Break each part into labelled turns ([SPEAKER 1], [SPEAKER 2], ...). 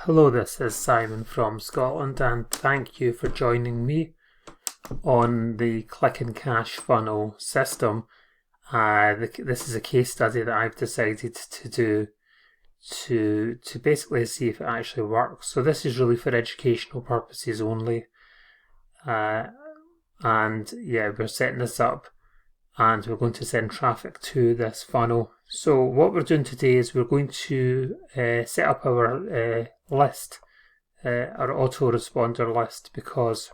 [SPEAKER 1] Hello, this is Simon from Scotland, and thank you for joining me on the Click and Cash funnel system. This is a case study that I've decided to do to basically see if it actually works. So this is really for educational purposes only. And yeah, we're setting this up and we're going to send traffic to this funnel. So what we're doing today is we're going to set up our list, our autoresponder list, because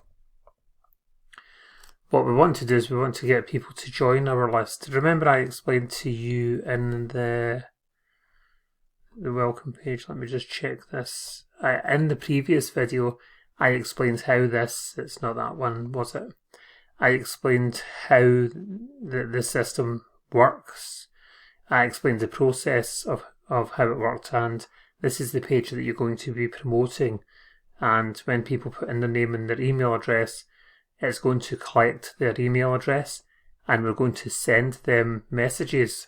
[SPEAKER 1] what we want to do is we want to get people to join our list. Remember I explained to you in the welcome page, let me just check this. In the previous video I explained how this, it's not that one, was it? I explained how the system works. I explained the process of how it worked, and this is the page that you're going to be promoting. And when people put in their name and their email address, it's going to collect their email address and we're going to send them messages.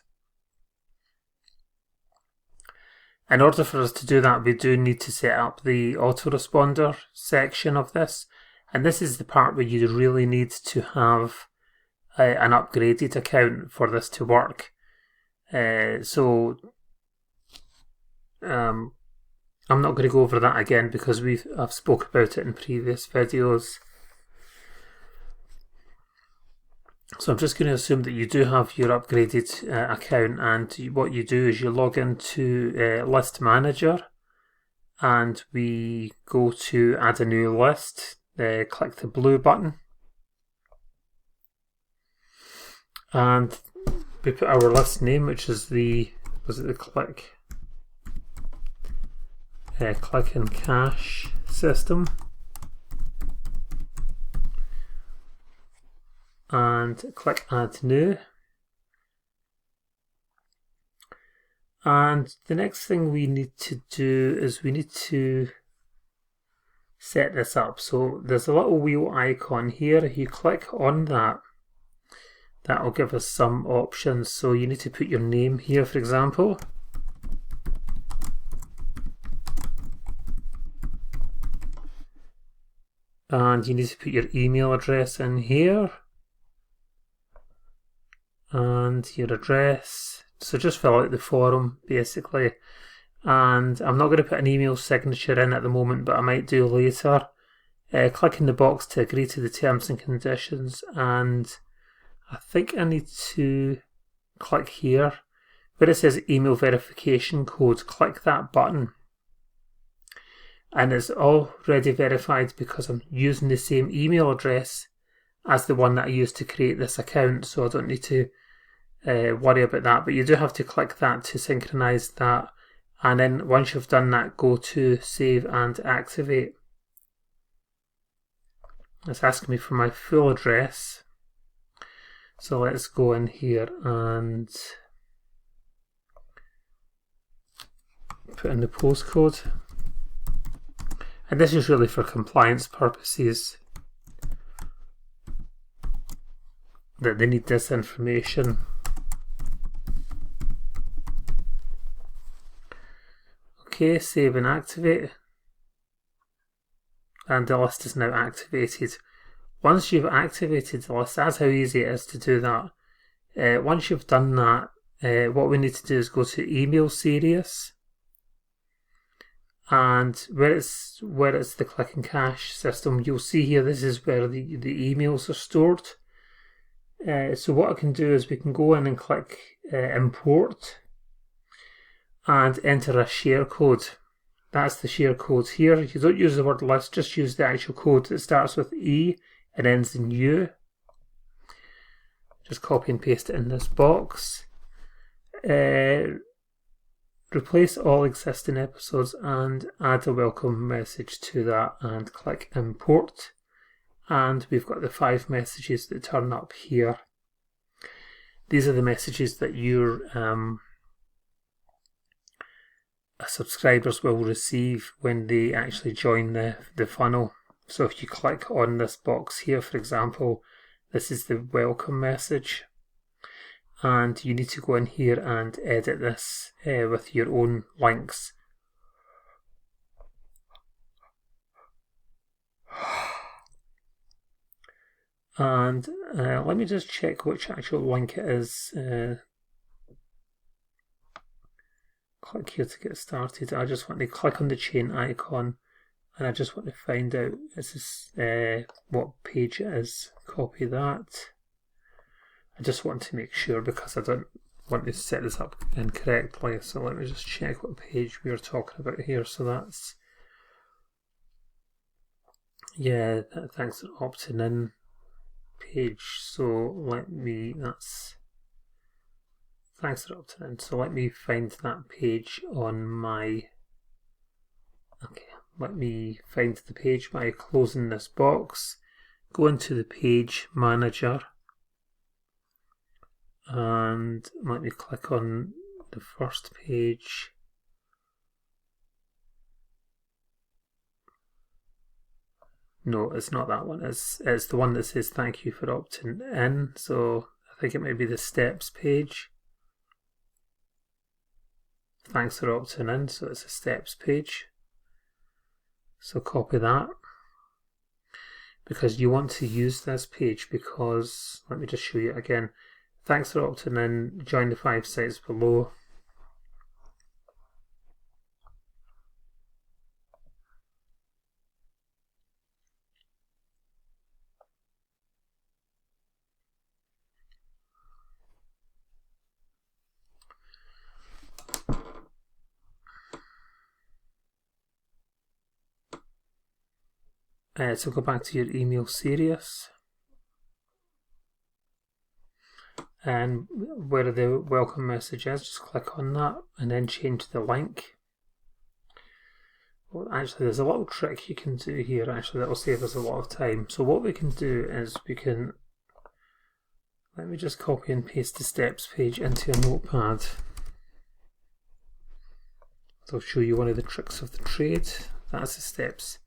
[SPEAKER 1] In order for us to do that, we do need to set up the autoresponder section of this. And this is the part where you really need to have an upgraded account for this to work. I'm not going to go over that again because I've spoke about it in previous videos. So I'm just going to assume that you do have your upgraded account, and what you do is you log into List Manager and we go to add a new list. Click the blue button and we put our list name, which is the Click and Cash system, and click Add New. And the next thing we need to do is we need to set this up. So there's a little wheel icon here. If you click on that, that will give us some options. So you need to put your name here, for example. And you need to put your email address in here. And your address. So just fill out the form basically. And I'm not going to put an email signature in at the moment, but I might do later. Click in the box to agree to the terms and conditions, and I think I need to click here where it says email verification code. Click that button, and it's already verified because I'm using the same email address as the one that I used to create this account, so I don't need to worry about that. But you do have to click that to synchronize that. And then once you've done that, go to Save and Activate. It's asking me for my full address. So let's go in here and put in the postcode. And this is really for compliance purposes, that they need this information. Okay, save and activate, and the list is now activated. Once you've activated the list, that's how easy it is to do that. Once you've done that, what we need to do is go to Email Series, and where it's the Click and Cash system, you'll see here this is where the emails are stored. So what I can do is we can go in and click Import and enter a share code. That's the share code here. You don't use the word list, just use the actual code that starts with E and ends in U. Just copy and paste it in this box. Replace all existing episodes and add a welcome message to that, and click Import. And we've got the 5 messages that turn up here. These are the messages that your subscribers will receive when they actually join the funnel. So if you click on this box here, for example, this is the welcome message, and you need to go in here and edit this with your own links. And let me just check which actual link it is. Click here to get started. I just want to click on the chain icon, and I just want to find out what page it is. Copy that. I just want to make sure because I don't want to set this up incorrectly. So let me just check what page we are talking about here. So that's, yeah, thanks for opting in page. So thanks for opting in. So let me find that page on my, let me find the page by closing this box, go into the page manager, and let me click on the first page. No, it's not that one. It's the one that says thank you for opting in. So I think it might be the steps page. Thanks for opting in. So it's a steps page. So copy that. Because you want to use this page because, let me just show you again. Thanks for opting in. Join the 5 sites below. So go back to your email series. And where the welcome message is, just click on that and then change the link. Well, actually, there's a little trick you can do here, actually, that will save us a lot of time. So what we can do is let me just copy and paste the steps page into a notepad. So I'll show you one of the tricks of the trade. That's the steps.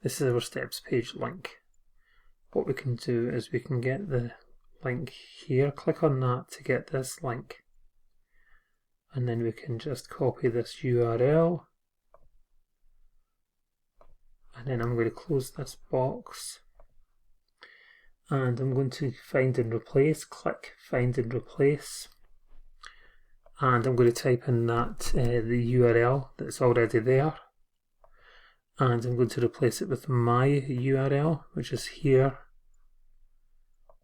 [SPEAKER 1] This is our steps page link. What we can do is we can get the link here, click on that to get this link, and then we can just copy this URL, and then I'm going to close this box, and I'm going to find and replace, click find and replace, and I'm going to type in that the URL that's already there, and I'm going to replace it with my URL, which is here.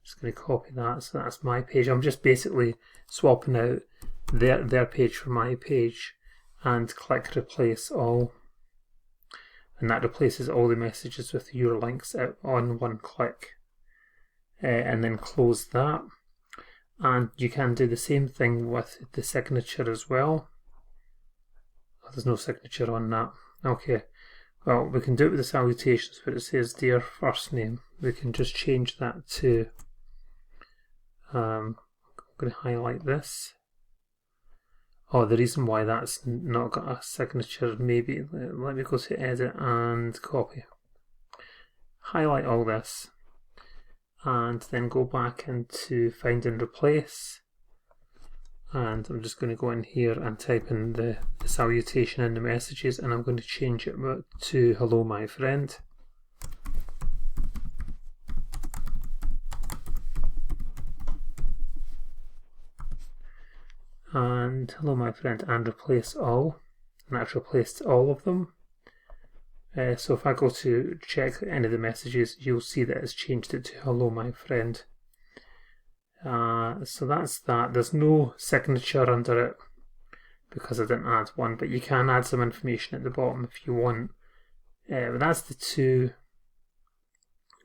[SPEAKER 1] Just going to copy that, so that's my page. I'm just basically swapping out their page for my page, and click replace all, and that replaces all the messages with your links out on one click. And then close that, and you can do the same thing with the signature as well. Oh, there's no signature on that. Okay, well, we can do it with the salutations, but it says dear first name. We can just change that to I'm going to highlight this. Oh, the reason why that's not got a signature, maybe, let me go to edit and copy. Highlight all this, and then go back into find and replace. And I'm just going to go in here and type in the salutation in the messages, and I'm going to change it to hello my friend. And hello my friend, and replace all, and that's replaced all of them. So if I go to check any of the messages, you'll see that it's changed it to hello my friend. So that's that. There's no signature under it because I didn't add one, but you can add some information at the bottom if you want. But that's the two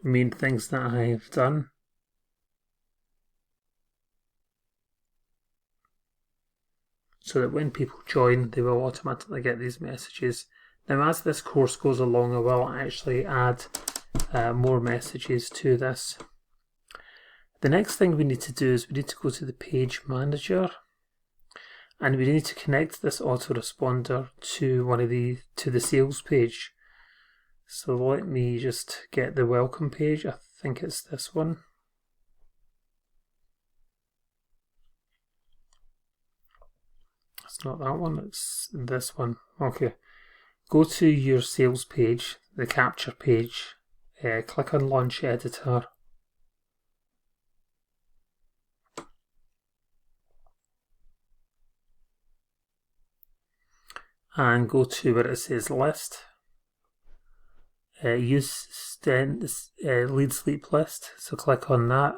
[SPEAKER 1] main things that I've done. So that when people join, they will automatically get these messages. Now, as this course goes along, I will actually add more messages to this. The next thing we need to do is we need to go to the page manager, and we need to connect this autoresponder to the sales page. So let me just get the welcome page. I think it's this one. It's not that one, it's this one. Okay, go to your sales page, the capture page, click on Launch Editor, and go to where it says List. Use Leadsleap list, so click on that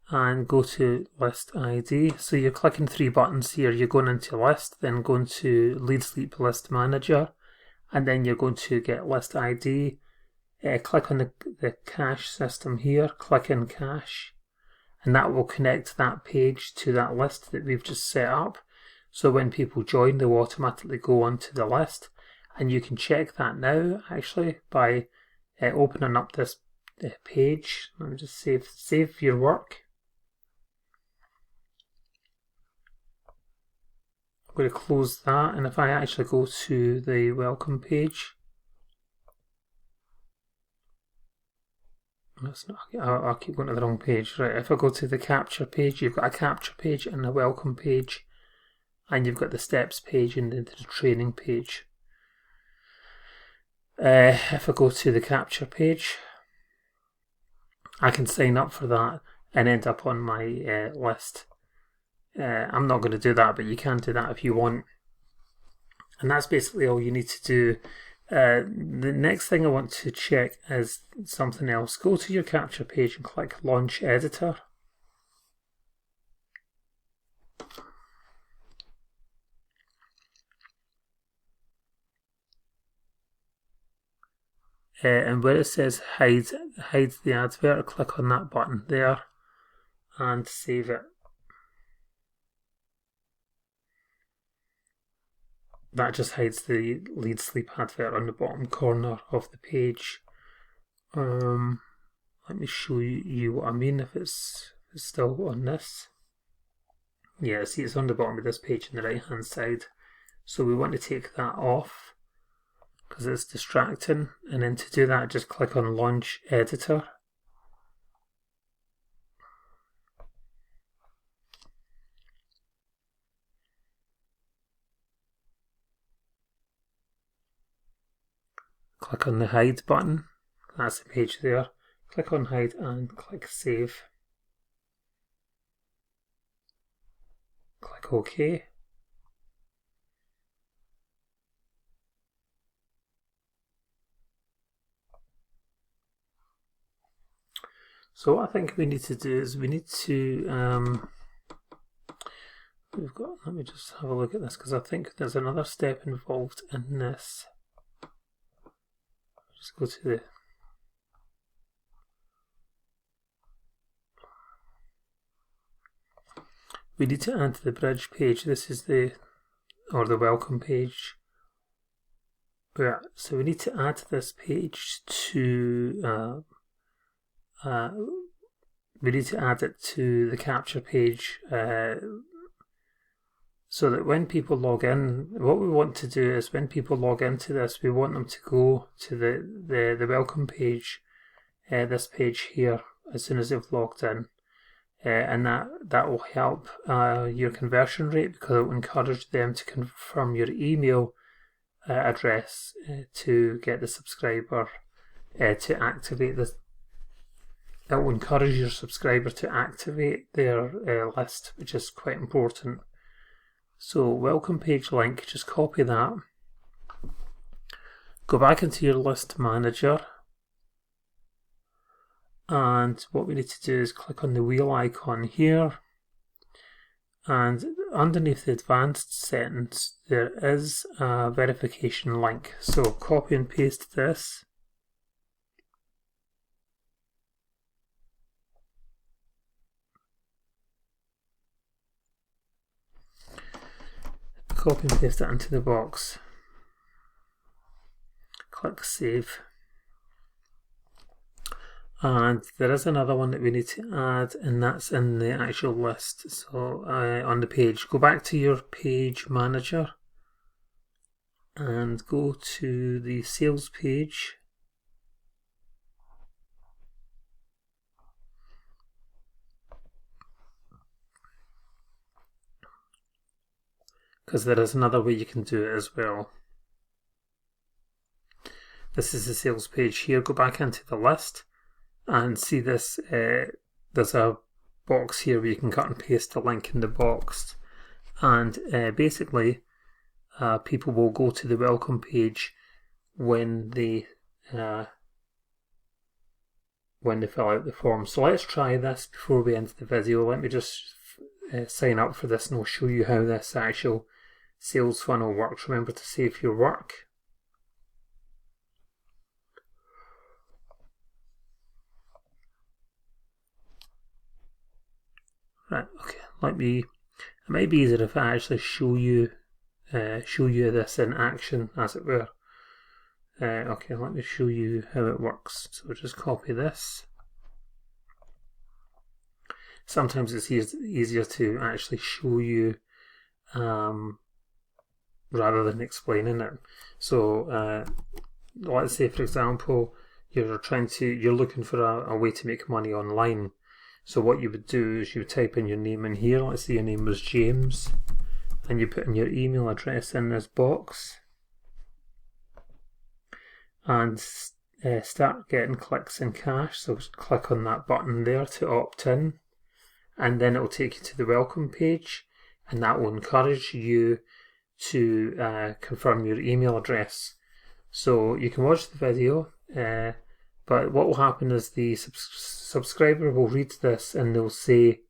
[SPEAKER 1] and go to List ID. So you're clicking 3 buttons here. You're going into List, then going to Leadsleap List Manager, and then you're going to get List ID. Click on the cache system here, click in cache, and that will connect that page to that list that we've just set up. So when people join, they'll automatically go onto the list. And you can check that now, actually, by opening up this page. Let me just save your work. I'm going to close that, and if I actually go to the welcome page, that's not, I'll keep going to the wrong page. Right, if I go to the capture page, you've got a capture page and a welcome page, and you've got the steps page and the training page. If I go to the capture page, I can sign up for that and end up on my list. I'm not going to do that, but you can do that if you want. And that's basically all you need to do. The next thing I want to check is something else. Go to your capture page and click Launch Editor. And where it says hide the advert, click on that button there and save it. That just hides the Leadsleap advert on the bottom corner of the page. Let me show you what I mean if it's still on this. Yeah, see, it's on the bottom of this page on the right hand side. So we want to take that off because it's distracting, and then to do that just click on Launch Editor. Click on the hide button, that's the page there. Click on hide and click save. Click OK. So what I think we need to do is we need to let me just have a look at this because I think there's another step involved in this. Just go to we need to add the bridge page. This is the welcome page. Yeah, so we need to add this page to we need to add it to the capture page so that when people log in, what we want to do is when people log into this, we want them to go to the welcome page, this page here, as soon as they've logged in. And that will help your conversion rate because it will encourage them to confirm your email address to get the subscriber to activate this. It will encourage your subscriber to activate their list, which is quite important. So welcome page link, just copy that. Go back into your list manager. And what we need to do is click on the wheel icon here. And underneath the advanced settings, there is a verification link. So copy and paste this. Copy and paste it into the box. Click save. And there is another one that we need to add, and that's in the actual list. So on the page, go back to your page manager and go to the sales page. Because there is another way you can do it as well. this is the sales page here. Go back into the list and see this. There's a box here where you can cut and paste the link in the box, and basically people will go to the welcome page when they fill out the form. So let's try this before we end the video. Let me just sign up for this and I'll show you how this actual sales funnel works. Remember to save your work. Right, okay, it might be easier if I actually show you this in action, as it were. Okay, let me show you how it works. So just copy this. Sometimes it's easier to actually show you rather than explaining it. So let's say, for example, you're looking for a way to make money online. So what you would do is you would type in your name in here. Let's say your name was James, and you put in your email address in this box, and start getting clicks in cash. So click on that button there to opt in, and then it will take you to the welcome page, and that will encourage you to confirm your email address. So you can watch the video, but what will happen is the subscriber will read this and they'll say,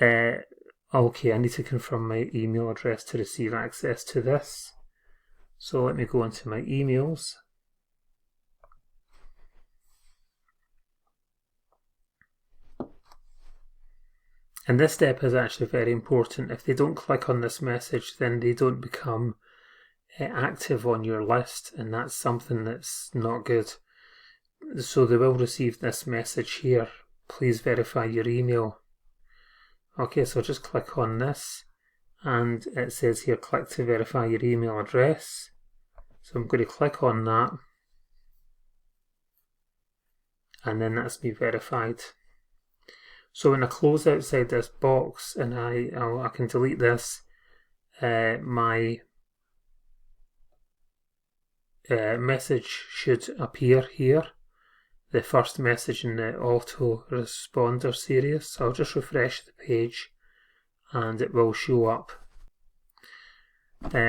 [SPEAKER 1] okay, I need to confirm my email address to receive access to this. So let me go into my emails. And this step is actually very important. If they don't click on this message, then they don't become active on your list, and that's something that's not good. So they will receive this message here. Please verify your email. Okay, so just click on this, and it says here, click to verify your email address. So I'm going to click on that, and then that's me verified. So when I close outside this box and I can delete this, my message should appear here, the first message in the Autoresponder series. So I'll just refresh the page and it will show up.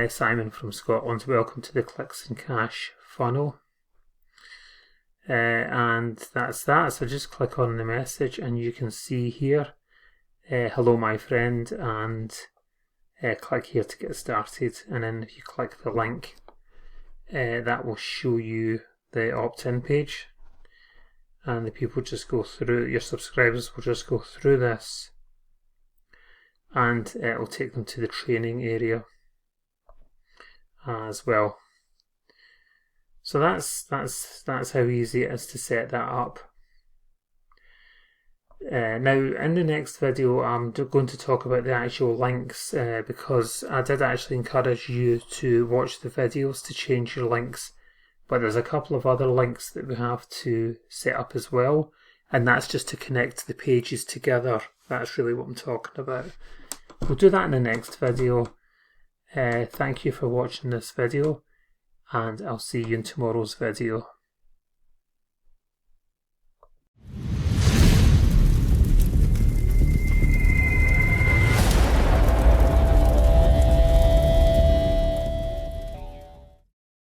[SPEAKER 1] Simon from Scotland, welcome to the Clicks and Cash funnel. And that's that. So just click on the message and you can see here, hello my friend, and click here to get started. And then if you click the link, that will show you the opt-in page, and the people just go through, your subscribers will just go through this, and it will take them to the training area as well. So that's how easy it is to set that up. Now in the next video I'm going to talk about the actual links, because I did actually encourage you to watch the videos to change your links, but there's a couple of other links that we have to set up as well, and that's just to connect the pages together. That's really what I'm talking about. We'll do that in the next video. Thank you for watching this video, and I'll see you in tomorrow's video.